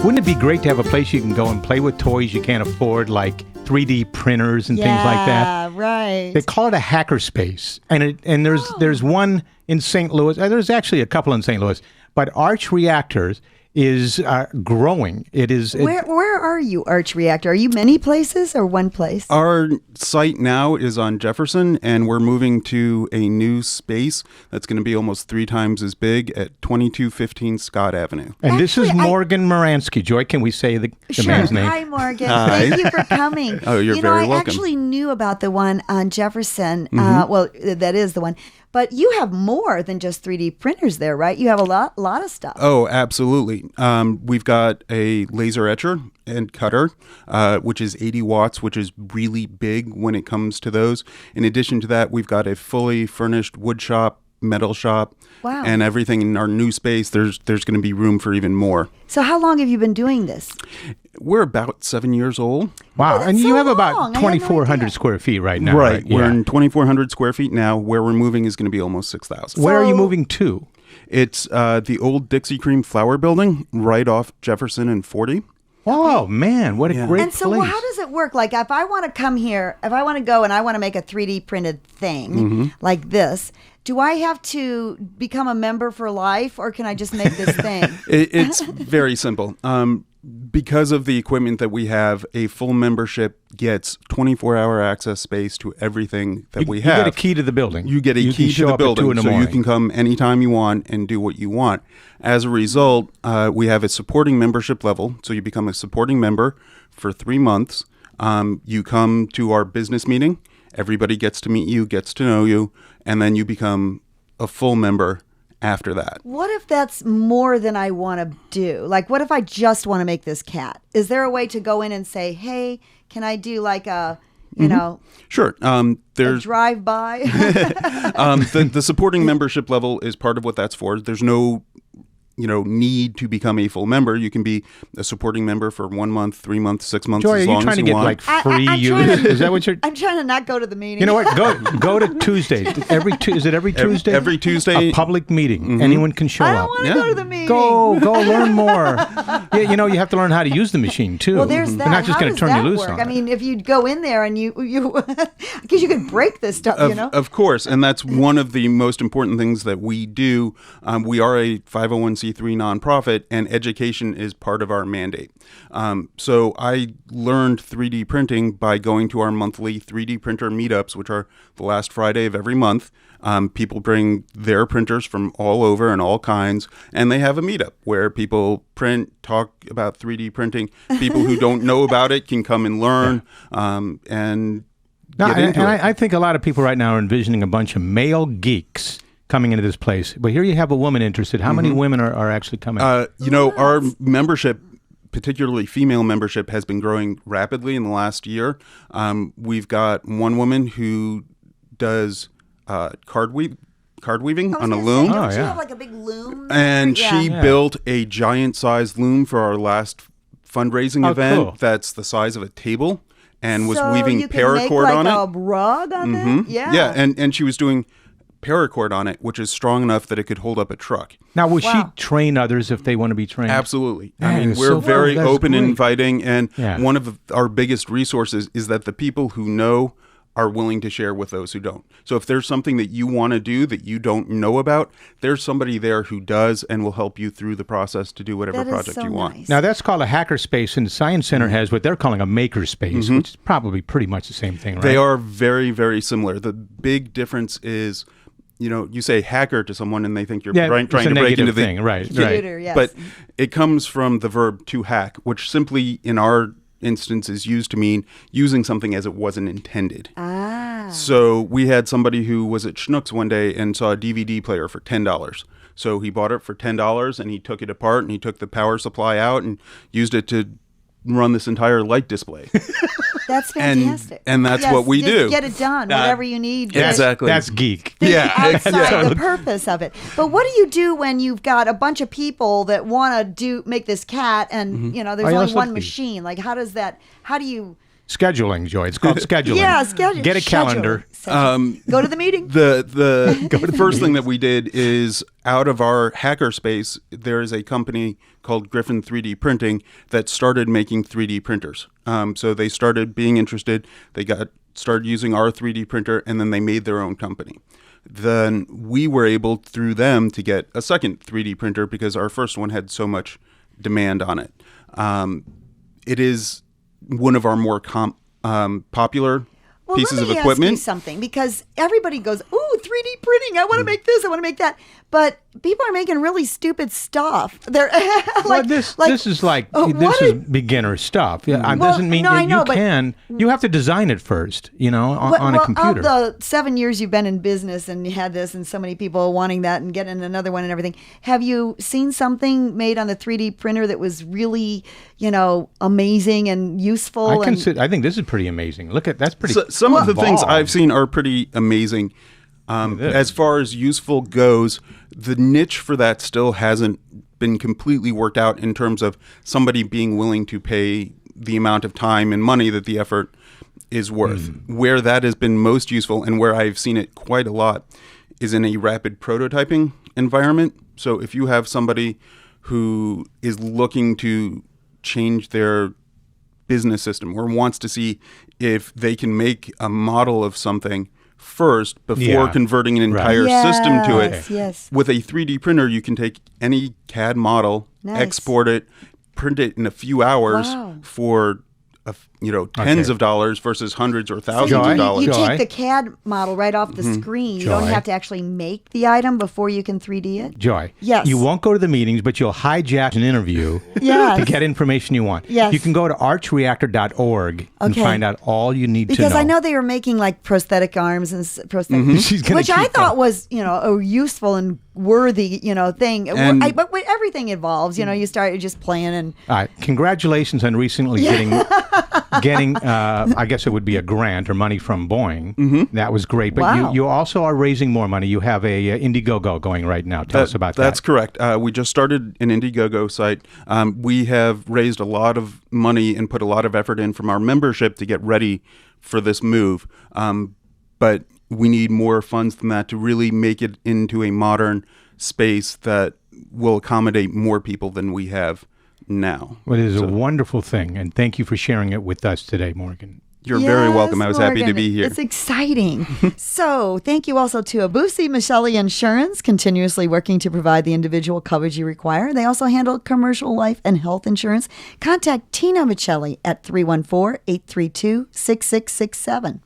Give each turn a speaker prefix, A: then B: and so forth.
A: Wouldn't it be great to have a place you can go and play with toys you can't afford, like 3D printers and things like that?
B: Yeah, right.
A: They call it a hacker space, and there's one in St. Louis. There's actually a couple in St. Louis, but Arch Reactors is growing.
B: Where are you, Arch Reactor? Are you many places or one place?
C: Our site now is on Jefferson, and we're moving to a new space that's going to be almost 3 times as big at 2215 Scott Avenue.
A: And this is Morgan Miransky. Joy, can we say the man's name?
B: Hi, Morgan.
C: Hi.
B: Thank you for coming.
C: Oh, you're very welcome.
B: I actually knew about the one on Jefferson. Well, that is the one. But you have more than just 3D printers there, right? You have a lot of stuff.
C: Oh, absolutely. We've got a laser etcher and cutter, which is 80 watts, which is really big when it comes to those. In addition to that, we've got a fully furnished wood shop, metal shop,
B: wow,
C: and everything in our new space. There's going to be room for even more.
B: So how long have you been doing this?
C: We're about 7 years old.
A: Wow. And you have about
B: long.
A: 2,400 square feet right now.
C: Right.
A: Yeah.
C: We're in 2,400 square feet now. Where we're moving is going to be almost 6,000.
A: Where are you moving to?
C: It's the old Dixie Cream Flour Building right off Jefferson and 40.
A: Oh, man. What a great
B: And so
A: place.
B: how does it work? Like if I want to come here, if I want to go and I want to make a 3D printed thing like this, do I have to become a member for life or can I just make this thing?
C: It's very simple. Because of the equipment that we have, a full membership gets 24-hour access space to everything that we have.
A: You get a key to the building.
C: You get a
A: You
C: key
A: can
C: to
A: show
C: the
A: up at 2
C: building,
A: in the
C: so you
A: morning.
C: can come anytime you want and do what you want. As a result, we have a supporting membership level, so you become a supporting member for 3 months. You come to our business meeting. Everybody gets to meet you, gets to know you, and then you become a full member after that.
B: What if that's more than I want to do? Like, what if I just want to make this cat? Is there a way to go in and say, hey, can I do like a, you know,
C: Sure.
B: a
C: There's
B: drive-by?
C: the supporting membership level is part of what that's for. There's no need to become a full member. You can be a supporting member for 1 month, 3 months, 6 months,
A: Joy,
C: as
A: are
C: long
A: you trying
C: as
A: to
C: you
A: get
C: want.
A: like free
B: I'm
A: use?
B: trying to-
A: Is that what you're...
B: I'm trying to not go to the meeting.
A: You know what? Go to Tuesday. Is it every Tuesday?
C: Every Tuesday.
A: A public meeting. Anyone can show
B: I
A: up.
B: don't want to
C: Yeah.
B: go to the meeting.
A: Go learn more. Yeah, you have to learn how to use the machine too.
B: Well, there's that.
A: They're not just
B: How
A: going
B: does
A: to turn you
B: that
A: loose
B: work?
A: on
B: I
A: it.
B: mean, if you go in there and you because you could break this stuff,
C: Of course, and that's one of the most important things that we do. We are a 501c3 nonprofit, and education is part of our mandate. So I learned 3D printing by going to our monthly 3D printer meetups, which are the last Friday of every month. People bring their printers from all over and all kinds, and they have a meetup where people print, talk about 3D printing. People who don't know about it can come and learn and get into it.
A: I think a lot of people right now are envisioning a bunch of male geeks coming into this place. But here you have a woman interested. How many women are actually coming?
C: Our membership, particularly female membership, has been growing rapidly in the last year. We've got one woman who does card weaving on a loom.
B: Don't you
A: yeah.
B: have like a big loom?
C: And
B: Yeah.
C: she built a giant-sized loom for our last fundraising event
A: cool.
C: that's the size of a table and was
B: So
C: weaving
B: you can
C: paracord
B: make
C: on
B: like
C: it.
B: a rug on it? Yeah.
C: Yeah, and she was doing paracord on it, which is strong enough that it could hold up a truck.
A: Now, will
B: Wow.
A: she train others if they want to be trained?
C: Absolutely.
A: Man,
C: I mean,
A: it's
C: we're
A: so
C: very
A: cool. That's
C: open and
A: great.
C: inviting, and
A: Yeah.
C: one of our biggest resources is that the people who know are willing to share with those who don't. So if there's something that you want to do that you don't know about, there's somebody there who does and will help you through the process to do whatever
B: That is
C: project
B: so
C: you want.
B: nice.
A: Now, that's called a hacker space, and the Science Center has what they're calling a maker space, which is probably pretty much the same thing, right?
C: They are very, very similar. The big difference is, you say hacker to someone and they think you're trying
A: it's a
C: to break
A: negative
C: into the
A: thing, right?
B: Computer, yes.
C: But it comes from the verb to hack, which simply in our instance is used to mean using something as it wasn't intended. So we had somebody who was at Schnucks one day and saw a DVD player for $10. So he bought it for $10 and he took it apart and he took the power supply out and used it to run this entire light display.
B: That's fantastic.
C: And that's
B: Yes,
C: what we
B: just
C: do.
B: Get it done, whatever you need.
C: Exactly.
A: That's geek.
C: Yeah.
B: Outside the purpose of it. But what do you do when you've got a bunch of people that want to make this cat and, there's
A: Oh, yeah,
B: only
A: let's
B: one
A: look.
B: machine? Like, how do you
A: scheduling, Joy. It's called scheduling.
B: Yeah, schedule.
A: Get a calendar.
B: Go to the meeting.
C: The first thing that we did is out of our hackerspace, there is a company called Griffin 3D Printing that started making 3D printers. So they started being interested. They started using our 3D printer, and then they made their own company. Then we were able, through them, to get a second 3D printer because our first one had so much demand on it. It is one of our more popular pieces of
B: let me
C: equipment.
B: ask you something, because everybody goes, "Ooh, 3D printing! I want to make this. I want to make that." But people are making really stupid stuff. They're
A: This is beginner stuff. Yeah, it doesn't mean you have to design it first. On a computer.
B: Of the 7 years you've been in business and you had this, and so many people wanting that and getting another one and everything, have you seen something made on the 3D printer that was really, amazing and useful?
A: I think this is pretty amazing. Look at that's pretty.
C: Some of the things I've seen are pretty amazing. As far as useful goes, the niche for that still hasn't been completely worked out in terms of somebody being willing to pay the amount of time and money that the effort is worth. Where that has been most useful and where I've seen it quite a lot is in a rapid prototyping environment. So if you have somebody who is looking to change their business system or wants to see if they can make a model of something first before converting an entire system to it.
B: Yes.
C: With a 3D printer, you can take any CAD model, export it, print it in a few hours for tens of dollars versus hundreds or thousands of dollars.
B: You take the CAD model right off the screen. You don't have to actually make the item before you can 3D it.
A: Joy.
B: Yes.
A: You won't go to the meetings, but you'll hijack an interview to get information you want.
B: Yes.
A: You can go to archreactor.org and find out all you need to know.
B: Because I know they were making like prosthetic arms and prosthetic, which I thought was, a useful and worthy, thing. But when everything evolves, you start just playing and.
A: All right. Congratulations on recently getting I guess it would be a grant or money from Boeing. That was great. But you also are raising more money. You have a Indiegogo going right now. Tell us about that.
C: That's correct. We just started an Indiegogo site. We have raised a lot of money and put a lot of effort in from our membership to get ready for this move. But we need more funds than that to really make it into a modern space that will accommodate more people than we have now.
A: Well, it is a wonderful thing, and thank you for sharing it with us today, Morgan.
C: You're very welcome. I was happy to be here.
B: It's exciting. So thank you also to Abusi Michelli Insurance, continuously working to provide the individual coverage you require. They also handle commercial life and health insurance. Contact Tina Michelli at 314-832-6667.